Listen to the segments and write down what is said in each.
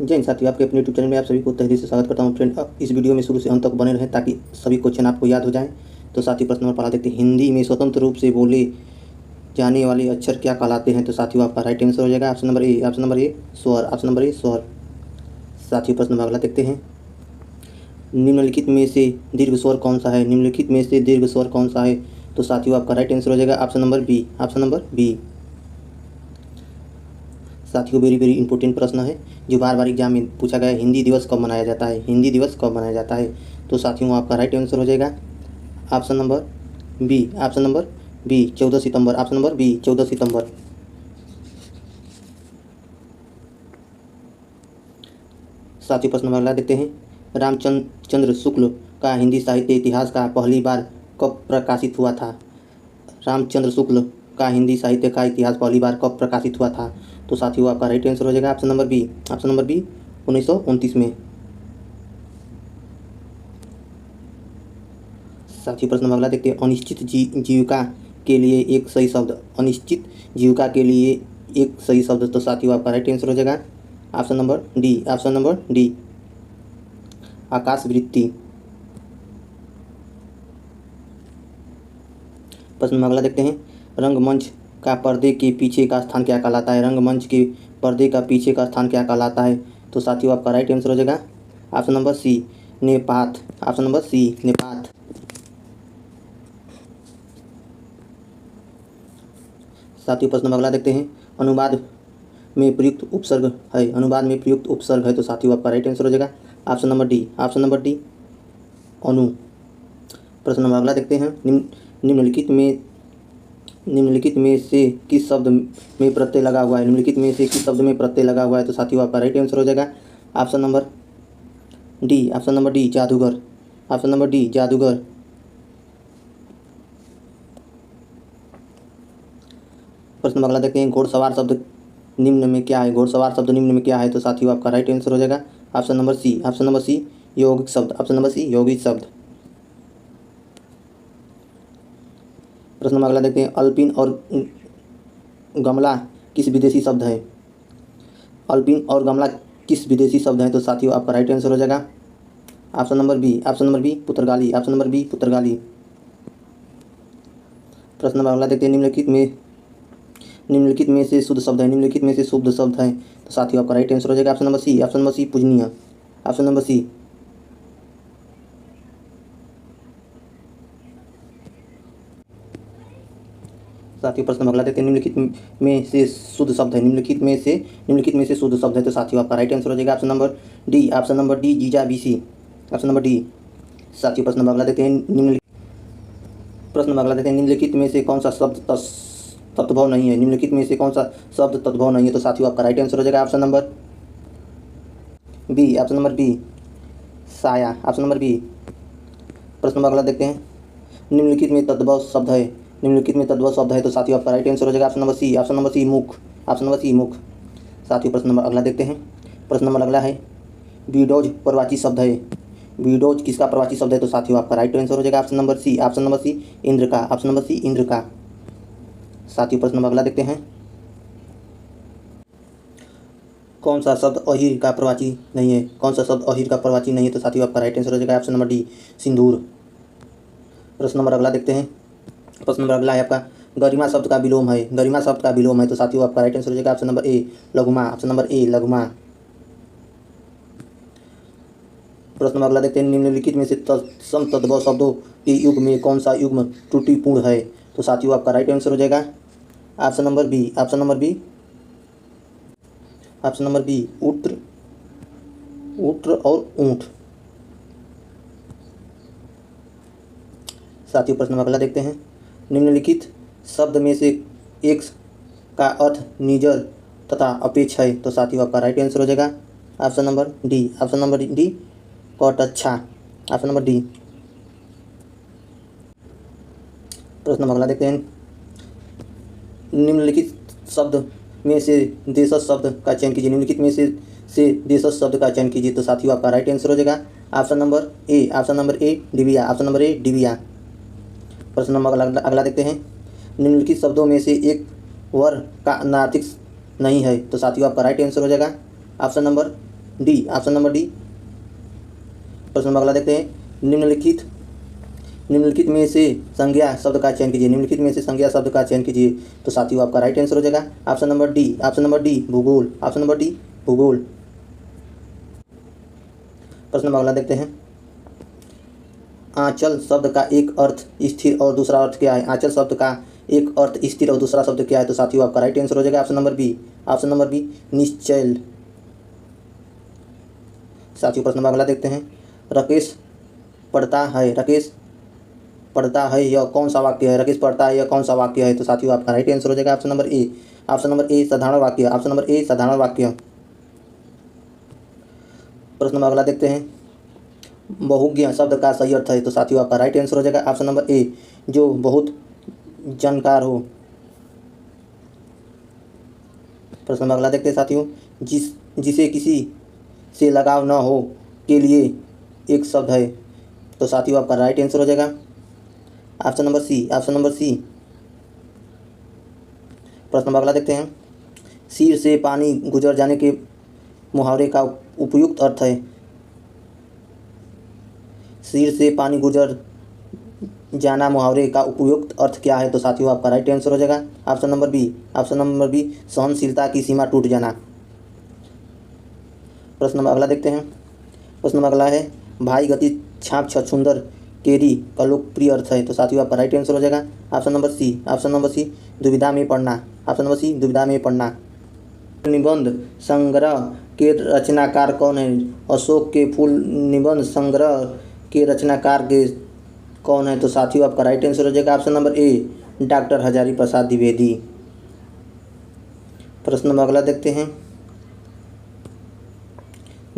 जय हिंद साथियों, आपके अपने यूट्यूब चैनल में आप सभी को तहे दिल से स्वागत करता हूं। फ्रेंड, अब इस वीडियो में शुरू से अंत तक बने रहें ताकि सभी क्वेश्चन आपको याद हो जाएं। तो साथियों, प्रश्न नंबर पढ़ा देखते हैं। हिंदी में स्वतंत्र रूप से बोले जाने वाले अक्षर क्या कहलाते हैं? तो साथियों, आपका राइट आंसर हो जाएगा option number A. Option number A स्वर। ऑप्शन नंबर ए स्वर। साथियों, प्रश्न नंबर अगला देखते हैं। निम्नलिखित में से दीर्घ स्वर कौन सा है? निम्नलिखित में से दीर्घ स्वर कौन सा है? तो साथियों, आपका राइट आंसर हो जाएगा option number B. Option number B. साथियों, वेरी वेरी इंपॉर्टेंट प्रश्न है जो बार बार एग्जाम में पूछा गया है। हिंदी दिवस कब मनाया जाता है? हिंदी दिवस कब मनाया जाता है? तो साथियों, आपका राइट आंसर हो जाएगा option number B. Option number B 14 सितंबर। ऑप्शन नंबर बी 14 सितंबर। साथियों, प्रश्न नंबर अगला देखते हैं। रामचंद्र शुक्ल का हिंदी साहित्य इतिहास का पहली बार कब प्रकाशित हुआ था? रामचंद्र शुक्ल का हिंदी साहित्य का इतिहास पहली बार कब प्रकाशित हुआ था? तो साथियों, आपका राइट आंसर हो जाएगा option number B. Option number B 1929 में। साथियों, प्रश्न नंबर अगला देखते हैं। अनिश्चित जीविका के लिए एक सही शब्द। अनिश्चित जीविका के लिए एक सही शब्द। तो साथियों, आपका राइट आंसर हो जाएगा option number D. Option number D आकाशवृत्ति। प्रश्न नंबर अगला देखते हैं। रंगमंच का पर्दे के पीछे का स्थान क्या कहलाता है? रंगमंच के पर्दे का पीछे का स्थान क्या कहलाता है? तो साथियों, आपका राइट आंसर हो जाएगा ऑप्शन नंबर सी नेपात। ऑप्शन नंबर सी नेपात। साथियों, प्रश्न नंबर अगला देखते हैं। अनुवाद में प्रयुक्त उपसर्ग है। अनुवाद में प्रयुक्त उपसर्ग है। तो साथियों, आपका राइट आंसर हो जाएगा option number D. Option number D अनु। प्रश्न नंबर अगला देखते हैं। निम्नलिखित में से किस शब्द में प्रत्यय लगा हुआ है? निम्नलिखित में से किस शब्द में प्रत्यय लगा हुआ है? तो साथियों, आपका राइट आंसर हो जाएगा option number D. Option number D जादूगर। ऑप्शन नंबर डी जादूगर। प्रश्न नंबर अगला देखते हैं। घोड़सवार शब्द निम्न में क्या है? घोड़सवार शब्द निम्न में क्या है? तो साथियों, आपका राइट आंसर हो जाएगा option number C. Option number C यौगिक शब्द। ऑप्शन नंबर सी यौगिक शब्द। प्रश्न नंबर अगला देखते हैं। अल्पिन और गमला किस विदेशी शब्द है? अल्पिन और गमला किस विदेशी शब्द हैं? तो साथियों, आपका राइट आंसर हो जाएगा option number B. Option number B पुर्तगाली। ऑप्शन नंबर बी पुर्तगाली। प्रश्न नंबर अगला देखते हैं। निम्नलिखित में से शुद्ध शब्द है। निम्नलिखित में से शुद्ध शब्द है। तो साथियों, आपका राइट आंसर हो जाएगा option number C. Option number C पूजनीय। Option number C. साथियों, प्रश्न नंबर अगला देखते हैं। निम्नलिखित में से शुद्ध शब्द है। निम्नलिखित में से शुद्ध शब्द है। तो साथियों, आपका राइट आंसर हो जाएगा option number D. Option number D जीजा बीसी। Option number D. साथियों, प्रश्न नंबर अगला देखते हैं। निम्नलिखित में से कौन सा शब्द तत्भव नहीं है? निम्नलिखित में से कौन सा शब्द तत्भव नहीं है? तो साथियों, आपका राइट आंसर हो जाएगा option number B. Option number B साया। Option number B. प्रश्न नंबर अगला देखते हैं। निम्नलिखित में तद्भव शब्द है। निम्नलिखित में तद्भव शब्द है। तो साथियों, आपका राइट आंसर हो जाएगा option number C. Option number C मुख। ऑप्शन नंबर सी मुख। साथियों, प्रश्न नंबर अगला देखते हैं। प्रश्न नंबर अगला है। विडोज प्रवाची शब्द है। विडोज किसका प्रवाची शब्द है? तो साथियों, आपका राइट आंसर हो जाएगा option number C. Option number C इंद्र का। ऑप्शन नंबर सी इंद्र का। साथियों, प्रश्न नंबर अगला देखते हैं। कौन सा शब्द अहीर का प्रवाची नहीं है? कौन सा शब्द अहीर का प्रवाची नहीं है? तो साथियों, आपका राइट आंसर हो जाएगा ऑप्शन नंबर डी सिंदूर। प्रश्न नंबर अगला देखते हैं। प्रश्न नंबर अगला है आपका। गरिमा शब्द का विलोम है। गरिमा शब्द का विलोम है। तो साथियों, आपका राइट आंसर हो जाएगा ऑप्शन नंबर ए लघुमा। ऑप्शन नंबर ए लघुमा। प्रश्न नंबर अगला देखते हैं। निम्नलिखित में से सम तद्भव शब्दों के युग में कौन सा युग्म त्रुटिपूर्ण है? तो साथियों, आपका राइट आंसर हो जाएगा option number B. Option number B. Option number B उत्र और ऊंट। साथियों, प्रश्न नंबर अगला देखते हैं। निम्नलिखित शब्द में से एक का अर्थ निजर तथा अपेक्ष है। तो साथियों, आपका राइट आंसर हो जाएगा option number D. Option number D कटच्छा। Option number D. प्रश्न नंबर अगला देखते हैं। निम्नलिखित शब्द में से देशज शब्द का चयन कीजिए। निम्नलिखित में से देशज शब्द का चयन कीजिए। तो साथियों, आपका राइट आंसर हो जाएगा option number A. Option number A डिबिया। ऑप्शन नंबर ए डिबिया। प्रश्न नंबर अगला देखते हैं। निम्नलिखित शब्दों में से एक वर का नार्थिक नहीं है। तो साथियों, आपका राइट आंसर हो जाएगा option number D, option number D. प्रश्न नंबर अगला देखते हैं। निम्नलिखित में से संज्ञा शब्द का चयन कीजिए। निम्नलिखित में से संज्ञा शब्द का चयन कीजिए। तो साथियों आपका राइट आंसर हो जाएगा option number D, option number D भूगोल, ऑप्शन नंबर डी भूगोल। प्रश्न नंबर अगला देखते हैं। आंचल शब्द का एक अर्थ स्थिर और दूसरा अर्थ क्या है? आंचल शब्द का एक अर्थ स्थिर और दूसरा शब्द क्या है? तो साथियों आपका राइट आंसर हो जाएगा option number B, option number B निश्चल। साथियों प्रश्न नंबर अगला देखते हैं। राकेश पढ़ता है, राकेश पढ़ता है यह कौन सा वाक्य है? राकेश पढ़ता है यह कौन सा वाक्य है? तो साथियों आपका राइट आंसर हो जाएगा option number A, option number ए साधारण वाक्य, ऑप्शन नंबर ए साधारण वाक्य। प्रश्न नंबर अगला देखते हैं। बहुज्ञ शब्द का सही अर्थ है? तो साथियों आपका राइट आंसर हो जाएगा ऑप्शन नंबर ए, जो बहुत जानकार हो। प्रश्न नंबर अगला देखते हैं साथियों। जिसे किसी से लगाव न हो के लिए एक शब्द है? तो साथियों आपका राइट आंसर हो जाएगा option number C, option number C. प्रश्न नंबर अगला देखते हैं। सिर से पानी गुजर जाने के मुहावरे का उपयुक्त अर्थ है? सिर से पानी गुजर जाना मुहावरे का उपयुक्त अर्थ क्या है? तो साथियों आपका राइट आंसर हो जाएगा option number B, option number B सहनशीलता की सीमा टूट जाना। प्रश्न नंबर अगला देखते हैं। प्रश्न नंबर अगला है। भाई गति छाप छछूंदर केरी का लोकप्रिय अर्थ है? तो साथियों आपका राइट आंसर हो जाएगा option number C, option number C दुविधा में पढ़ना, ऑप्शन नंबर सी दुविधा में पढ़ना। निबंध संग्रह के रचनाकार कौन है? अशोक के फूल निबंध संग्रह के रचनाकार के कौन है? तो साथियों आपका राइट आंसर हो जाएगा option number A, doctor Hazari Prasad Dwivedi. प्रश्न नंबर अगला देखते हैं।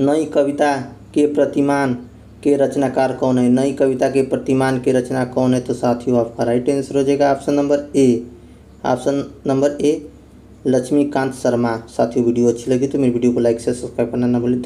नई कविता के प्रतिमान के रचनाकार कौन है? नई कविता के प्रतिमान के रचना कौन है? तो साथियों आपका राइट आंसर हो जाएगा option number A, option number A Laxmikant Sharma. साथियों वीडियो अच्छी लगी तो मेरी वीडियो को लाइक से सब्सक्राइब करना ना भूलें।